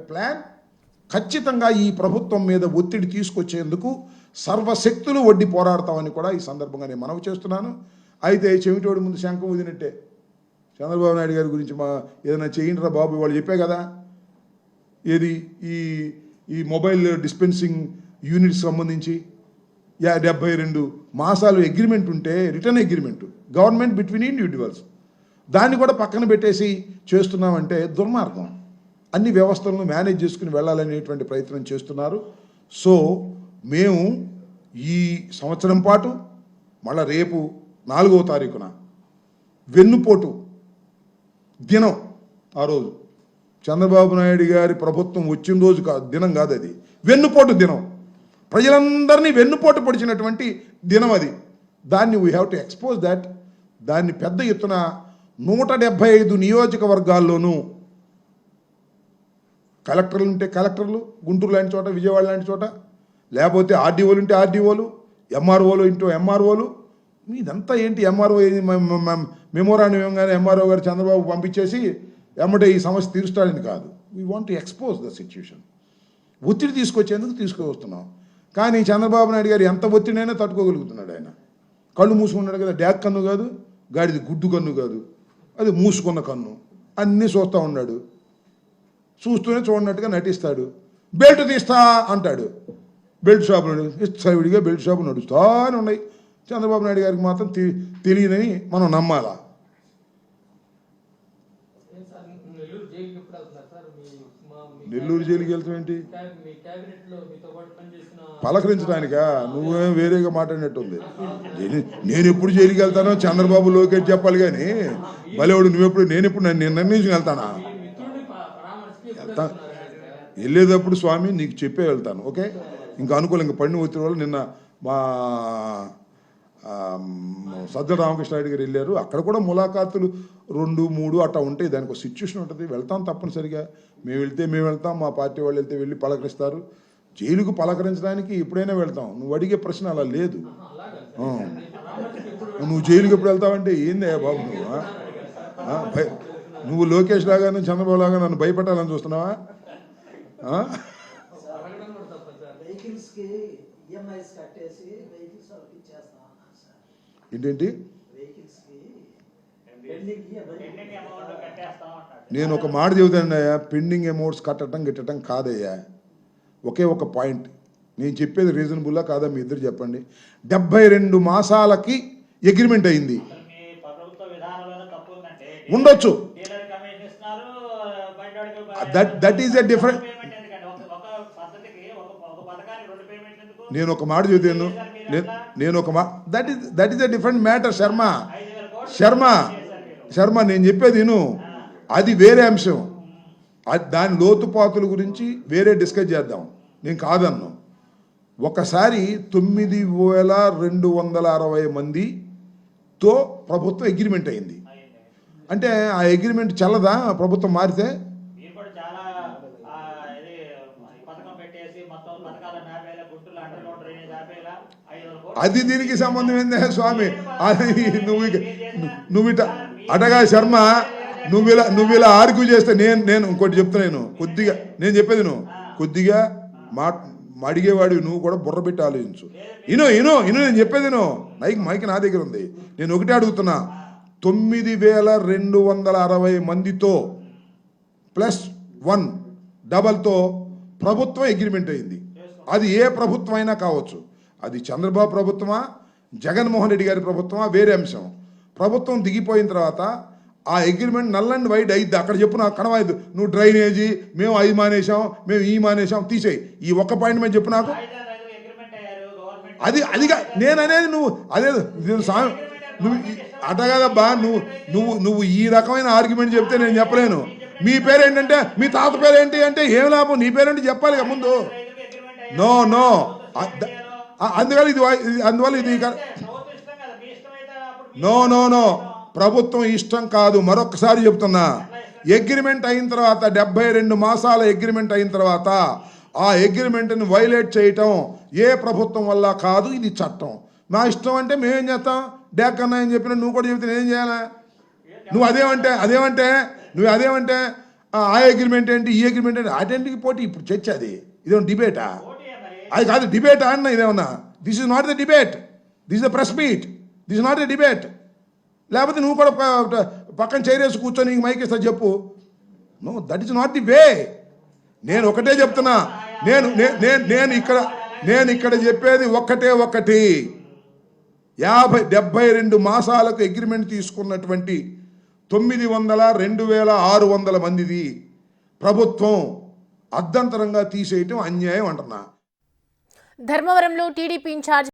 Plan ఖచ్చితంగా ఈ ప్రభుత్వం మీద ఒత్తిడి తీసుకొచ్చేందుకు సర్వశక్తులు వడ్డీ పోరాడతామని కూడా ఈ సందర్భంగా నేను మనవి చేస్తున్నాను. అయితే చెవిటోడి ముందు శంఖం ఊదినట్టే చంద్రబాబు నాయుడు గారి గురించి ఏదైనా చేయండిరా బాబు వాళ్ళు చెప్పే కదా, ఏది ఈ మొబైల్ డిస్పెన్సింగ్ యూనిట్స్ సంబంధించి 72 మాసాలు అగ్రిమెంట్ ఉంటే, return agreement government between individuals, దాన్ని కూడా పక్కన పెట్టేసి చేస్తున్నామంటే దుర్మార్గం. అన్ని వ్యవస్థలను మేనేజ్ చేసుకుని వెళ్ళాలనేటువంటి ప్రయత్నం చేస్తున్నారు. సో మేము ఈ సంవత్సరం పాటు మళ్ళీ రేపు 4వ తారీఖున వెన్నుపోటు దినం, ఆ రోజు చంద్రబాబు నాయుడు గారి ప్రభుత్వం వచ్చిన రోజు దినం కాదు, అది వెన్నుపోటు దినం, ప్రజలందరినీ వెన్నుపోటు పొడిచినటువంటి దినం అది. దాన్ని we have to expose that. దాన్ని పెద్ద ఎత్తున 175 నియోజకవర్గాల్లోనూ కలెక్టర్లు ఉంటే కలెక్టర్లు, గుంటూరు లాంటి చోట, విజయవాడ లాంటి చోట, లేకపోతే ఆర్డీఓలు ఉంటే ఆర్డీఓలు, ఎంఆర్ఓలు ఇంటూ ఎంఆర్ఓలు. ఇదంతా ఏంటి? ఎంఆర్ఓ మెమోరాండం ఇవ్వగానే ఎంఆర్ఓ గారు చంద్రబాబు పంపించేసి ఎమ్మటే ఈ సమస్య తీరుస్తాడని కాదు. We want to expose the situation. ఒత్తిడి తీసుకొచ్చేందుకు తీసుకువస్తున్నాం. కానీ చంద్రబాబు నాయుడు గారు ఎంత ఒత్తిడైనా తట్టుకోగలుగుతున్నాడు. ఆయన కళ్ళు మూసుకున్నాడు కదా, డ్యాక్ కన్ను కాదు, గాడిది గుడ్డు కన్ను కాదు, అది మూసుకున్న కన్ను, అన్నీ చూస్తూ ఉన్నాడు. చూస్తూనే చూడనట్టుగా నటిస్తాడు. బెల్ట్ తీస్తా అంటాడు, బెల్ట్ షాపులు ఇచ్చవిడిగా బెల్ట్ షాపులు నడుస్తానే ఉన్నాయి. చంద్రబాబు నాయుడు గారికి మాత్రం తెలియదని మనం నమ్మాలా? నెల్లూరు జైలుకి వెళ్తాం ఏంటి? పలకరించడానికా? నువ్వేం వేరేగా మాట్లాడినట్టుంది. నేను ఎప్పుడు జైలుకి వెళ్తానో చంద్రబాబు లోకేష్ చెప్పాలి కానీ భలేవాడు నువ్వెప్పుడు, నేనెప్పుడు నేను నిర్ణయించుకు వెళ్తానా? వెళ్ళేటప్పుడు స్వామి నీకు చెప్పే వెళ్తాను, ఓకే? ఇంకా అనుకూలం, ఇంకా పడిన ఒత్తిడి వల్ల నిన్న మా సజ్జల రామకృష్ణారెడ్డి గారు వెళ్ళారు. అక్కడ కూడా ములాఖాతులు 2, 3 అట్లా ఉంటాయి. దానికి ఒక సిచ్యువేషన్ ఉంటుంది. వెళ్తాం తప్పనిసరిగా. మేము వెళ్తే మేము వెళ్తాం, మా పార్టీ వాళ్ళు వెళ్తే వెళ్ళి పలకరిస్తారు. జైలుకు పలకరించడానికి ఎప్పుడైనా వెళ్తాం. నువ్వు అడిగే ప్రశ్న అలా లేదు. నువ్వు జైలుకి ఎప్పుడు వెళ్తావంటే ఏందే బాబు నువ్వు లోకేష్ లాగా చంద్రబాబు లాగా నన్ను భయపెట్టాలని చూస్తున్నావా? ఏంటేంటి? నేను ఒక మాట చెబుతానయ్యా, పెండింగ్ అమౌంట్స్ గిట్టడం కాదయ్యా. ఒకే ఒక పాయింట్ నేను చెప్పేది రీజనబుల్లా కాదా మీ ఇద్దరు చెప్పండి. 72 మాసాలకి అగ్రిమెంట్ అయింది. ఉండొచ్చు, దట్ ఈస్ ఎ డిఫరెంట్. నేను ఒక మాట చెబుతాను, నేను ఒక that is a different matter. Sharma నేను చెప్పేది విను. అది వేరే అంశం. దాని లోతుపాతుల గురించి వేరే డిస్కస్ చేద్దాం. నేను కాదన్ను. ఒకసారి 9,260 మందితో ప్రభుత్వం అగ్రిమెంట్ అయింది. అంటే ఆ అగ్రిమెంట్ చల్లదా ప్రభుత్వం మారితే? అది దీనికి సంబంధం ఏందే స్వామి? అది నువ్వు అటగా శర్మ, నువ్వు ఇలా ఆర్గ్యూ చేస్తే నేను ఇంకోటి చెప్తున్నాను. కొద్దిగా నేను చెప్పేది నువ్వు కొద్దిగా అడిగేవాడు, నువ్వు కూడా బుర్ర పెట్టి ఆలోచించు. ఇను నేను చెప్పేది మైక్ నా దగ్గర ఉంది. నేను ఒకటే అడుగుతున్నా, 9,260 మందితో +1 డబల్తో ప్రభుత్వం అగ్రిమెంట్ అయింది. అది ఏ ప్రభుత్వం అయినా కావచ్చు. అది చంద్రబాబు ప్రభుత్వమా, జగన్మోహన్ రెడ్డి గారి ప్రభుత్వమా, వేరే అంశం. ప్రభుత్వం దిగిపోయిన తర్వాత ఆ అగ్రిమెంట్ నల్ అండ్ వైడ్ అయింది. అక్కడ చెప్పు నాకు కనవాయదు. నువ్వు డ్రైనేజీ మేము అవి మానేసాం, మేము ఈ మానేసాం, తీసేయి. ఈ ఒక్క పాయింట్ మీద చెప్పు నాకు. అదిగా నేను అనేది. నువ్వు అదే నువ్వు అట కదబ్బా. నువ్వు ఈ రకమైన ఆర్గ్యుమెంట్ చెప్తే నేను చెప్పలేను. మీ పేరేంటంటే, మీ తాత పేరేంటి అంటే ఏం లాభం? నీ పేరేంటి చెప్పాలి కదా ముందు. నో అందువల్ల ఇది నో ప్రభుత్వం ఇష్టం కాదు. మరొకసారి చెప్తున్నా, అగ్రిమెంట్ అయిన తర్వాత 72 మాసాల అగ్రిమెంట్ అయిన తర్వాత ఆ అగ్రిమెంట్ని వైలేట్ చేయటం ఏ ప్రభుత్వం వల్ల కాదు. ఇది చట్టం. మా ఇష్టం అంటే మేమేం చేస్తాం? డ్యాక్ అన్నా అని చెప్పిన నువ్వు కూడా చెబితే నేనేం చేయాలా? నువ్వు అదేమంటే ఆ అగ్రిమెంట్ ఏంటి, ఈ అగ్రిమెంట్ ఏంటి, అటెంటికి పోటీ ఇప్పుడు చర్చ అది. ఇదేమన్నా డిబేటా? అది కాదు డిబేటా అన్న, ఇదేమన్నా. This is not the debate, this is the press meet, this is not the debate. లేకపోతే నువ్వు కూడా పక్కన చైరేసి కూర్చొని నీకు మైక్ ఇస్తా చెప్పు. No, that is not the way. నేను ఒకటే చెప్తున్నా, నేను ఇక్కడ చెప్పేది ఒక్కటి 72 మాసాలకు అగ్రిమెంట్ తీసుకున్నటువంటి 2,600 మందిది ప్రభుత్వం అర్ధంతరంగా తీసేయటం అన్యాయం అంటున్నా. ధర్మవరంలో టీడీపీ ఇన్ఛార్జ్